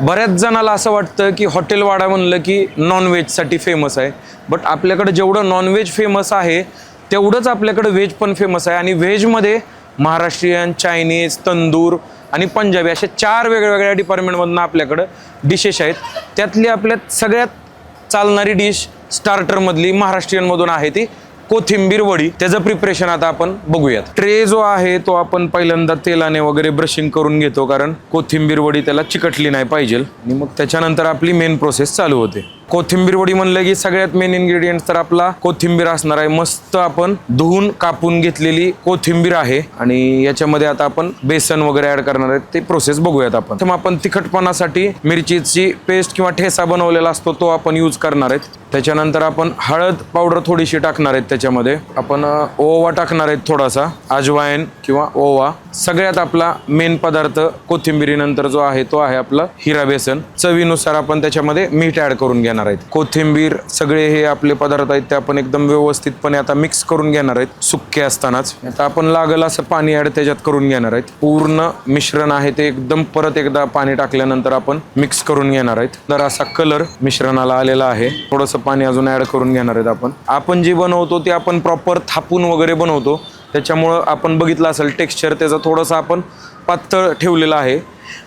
बऱ्याच जणाला असं वाटतं की हॉटेलवाडा म्हणलं की नॉनव्हेजसाठी फेमस आहे, बट आपल्याकडे जेवढं नॉनव्हेज फेमस आहे तेवढंच आपल्याकडे व्हेज पण फेमस आहे. आणि व्हेजमध्ये महाराष्ट्रीयन, चायनीज, तंदूर आणि पंजाबी अशा 4 वेगवेगळ्या डिपार्टमेंटमधून आपल्याकडं डिशेस आहेत. त्यातली आपल्यात सगळ्यात चालणारी डिश स्टार्टरमधली महाराष्ट्रीयनमधून आहे ती कोथिंबीर वडी. त्याचं प्रिपरेशन आता आपण बघूयात. ट्रे जो आहे तो आपण पहिल्यांदा तेलाने वगैरे ब्रशिंग करून घेतो, कारण कोथिंबीर वडी त्याला चिकटली नाही पाहिजे. आणि मग त्याच्यानंतर आपली मेन प्रोसेस चालू होते. कोथिंबीर वडी म्हणलं की सगळ्यात मेन इन्ग्रेडियंट तर आपला कोथिंबीर असणार आहे. मस्त आपण धुवून कापून घेतलेली कोथिंबीर आहे आणि याच्यामध्ये आता आपण बेसन वगैरे ऍड करणार आहेत. ते प्रोसेस बघूयात आपण. तर आपण तिखटपणासाठी मिरचीची पेस्ट किंवा ठेसा बनवलेला असतो तो आपण यूज करणार आहेत. त्याच्यानंतर आपण हळद पावडर थोडीशी टाकणार आहेत. त्याच्यामध्ये आपण ओवा टाकणार आहेत, थोडासा अजवाईन किंवा ओवा. सगळ्यात आपला मेन पदार्थ कोथिंबीरीनंतर जो आहे तो आहे आपला हिरा बेसन. चवीनुसार आपण त्याच्यामध्ये मीठ ऍड करून घेणार आहेत. कोथिंबीर सगळे हे आपले पदार्थ आहेत ते आपण एकदम व्यवस्थितपणे आता मिक्स करून घेणार आहेत. सुक्के असतानाच आता आपण लागल असं पाणी ऍड त्याच्यात करून घेणार आहेत. पूर्ण मिश्रण आहे ते एकदम परत एकदा पाणी टाकल्यानंतर आपण मिक्स करून घेणार आहेत. तर असा कलर मिश्रणाला आलेला आहे. थोडंसं पाणी अजून ऍड करून घेणार आहेत. आपण जे बनवतो ते आपण प्रॉपर थापून वगैरे बनवतो, त्याच्यामुळं आपण बघितलं असेल टेक्स्चर त्याचा थोडंसं आपण पातळ ठेवलेलं आहे.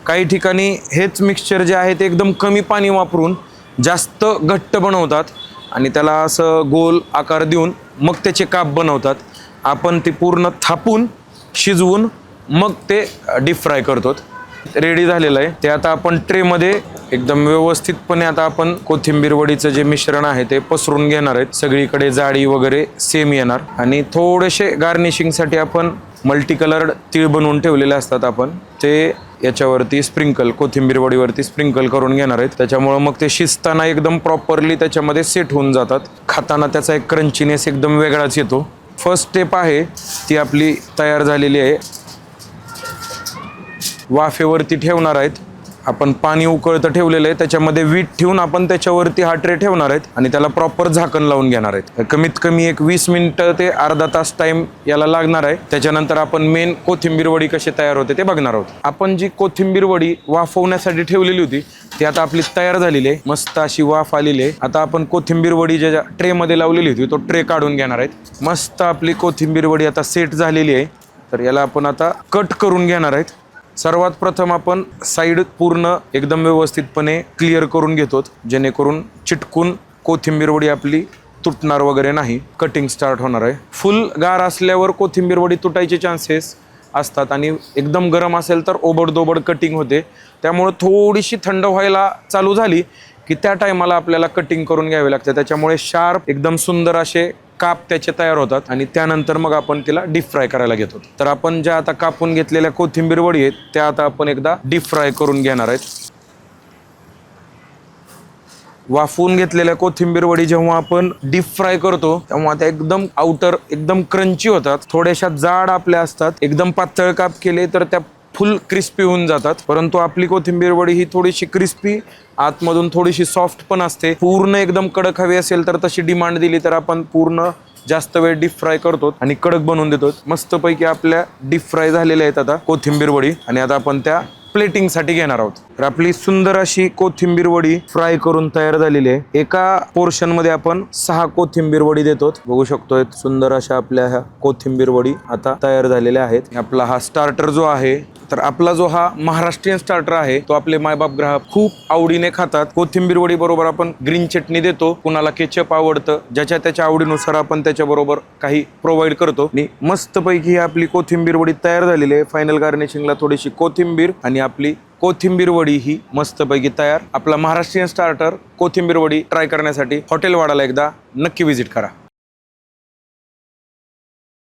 काही ठिकाणी हेच मिक्सचर जे आहे ते एकदम कमी पाणी वापरून जास्त घट्ट बनवतात आणि त्याला असं गोल आकार देऊन मग त्याचे काप बनवतात. आपण ते पूर्ण थापून शिजवून मग ते डीप फ्राय करतो. रेडी झालेलं आहे ते. आता आपण ट्रेमध्ये एकदम व्यवस्थितपणे आता आपण कोथिंबीर वडीचं जे मिश्रण आहे ते पसरून घेणार आहेत. सगळीकडे जाडी वगैरे सेम येणार. आणि थोडेसे गार्निशिंगसाठी आपण मल्टी कलर्ड तीळ बनवून ठेवलेले असतात, आपण ते याच्यावरती स्प्रिंकल, कोथिंबीर वडीवरती स्प्रिंकल करून घेणार आहेत. त्याच्यामुळं मग ते शिजताना एकदम प्रॉपरली त्याच्यामध्ये सेट होऊन जातात. खाताना त्याचा एक क्रंचीनेस एकदम वेगळाच येतो. फर्स्ट स्टेप आहे ती आपली तयार झालेली आहे. वाफेवरती ठेवणार आहेत आपण. पाणी उकळतं ठेवलेलं आहे, त्याच्यामध्ये वीट ठेवून आपण त्याच्यावरती हा ट्रे ठेवणार आहेत आणि त्याला प्रॉपर झाकण लावून घेणार आहेत. कमीत कमी एक 20 मिनिटं ते अर्धा तास टाइम याला लागणार आहे. त्याच्यानंतर आपण मेन कोथिंबीर वडी कशी तयार होते ते बघणार आहोत. आपण जी कोथिंबीर वडी वाफवण्यासाठी ठेवलेली होती ती आता आपली तयार झालेली आहे. मस्त अशी वाफ आलेली आहे. आता आपण कोथिंबीर वडी ज्या ट्रेमध्ये लावलेली होती तो ट्रे काढून घेणार आहेत. मस्त आपली कोथिंबीर वडी आता सेट झालेली आहे. तर याला आपण आता कट करून घेणार आहेत. सर्वात प्रथम आपण साईड पूर्ण एकदम व्यवस्थितपणे क्लिअर करून घेतो, जेणेकरून चिटकून कोथिंबीर वडी आपली तुटणार वगैरे नाही. कटिंग स्टार्ट होणार आहे. फुल गार असल्यावर कोथिंबीर वडी तुटायचे चान्सेस असतात आणि एकदम गरम असेल तर ओबडदोबड कटिंग होते. त्यामुळे थोडीशी थंड व्हायला चालू झाली की त्या टायमाला आपल्याला कटिंग करून घ्यावे लागते. त्याच्यामुळे शार्प एकदम सुंदर असे काप त्याचे तयार होतात आणि त्यानंतर मग आपण तिला डीप फ्राय करायला घेतो. तर आपण ज्या आता कापून घेतलेल्या कोथिंबीर वडी आहेत त्या आता आपण एकदा डीप फ्राय करून घेणार आहेत. वाफवून घेतलेल्या कोथिंबीर वडी जेव्हा आपण डीप फ्राय करतो तेव्हा त्या एकदम आउटर एकदम क्रंची होतात. थोड्याशा जाड आपल्या असतात. एकदम पातळ काप केले तर त्या फुल क्रिस्पी होऊन जातात. परंतु आपली कोथिंबीर वडी ही थोडीशी क्रिस्पी, आतमधून थोडीशी सॉफ्ट पण असते. पूर्ण एकदम कडक हवी असेल तर तशी डिमांड दिली तर आपण पूर्ण जास्त वेळ डीप फ्राय करतो आणि कडक बनवून देतो. मस्तपैकी आपल्या डीप फ्राय झालेल्या आहेत आता कोथिंबीर वडी आणि आता आपण त्या प्लेटिंगसाठी घेणार आहोत. तर आपली सुंदर अशी कोथिंबीर वडी फ्राय करून तयार झालेली आहे. एका पोर्शन मध्ये आपण 6 कोथिंबीर वडी देतो. बघू शकतोय सुंदर अशा आपल्या ह्या कोथिंबीर वडी आता तयार झालेल्या आहेत. आपला हा स्टार्टर जो आहे, तर आपला जो हा महाराष्ट्रीयन स्टार्टर आहे तो आपले मायबाप ग्राहक खूप आवडीने खातात. कोथिंबीर वडी बरोबर आपण ग्रीन चटणी देतो. कुणाला केचप आवडतं, ज्याच्या त्याच्या आवडीनुसार आपण त्याच्याबरोबर काही प्रोव्हाइड करतो. आणि मस्तपैकी ही आपली कोथिंबीर वडी तयार झालेली आहे. फायनल गार्निशिंगला थोडीशी कोथिंबीर आणि आपली कोथिंबीर वडी ही मस्तपैकी तयार. आपला महाराष्ट्रीयन स्टार्टर कोथिंबीर वडी ट्राय करण्यासाठी हॉटेलवाडाला एकदा नक्की व्हिजिट करा.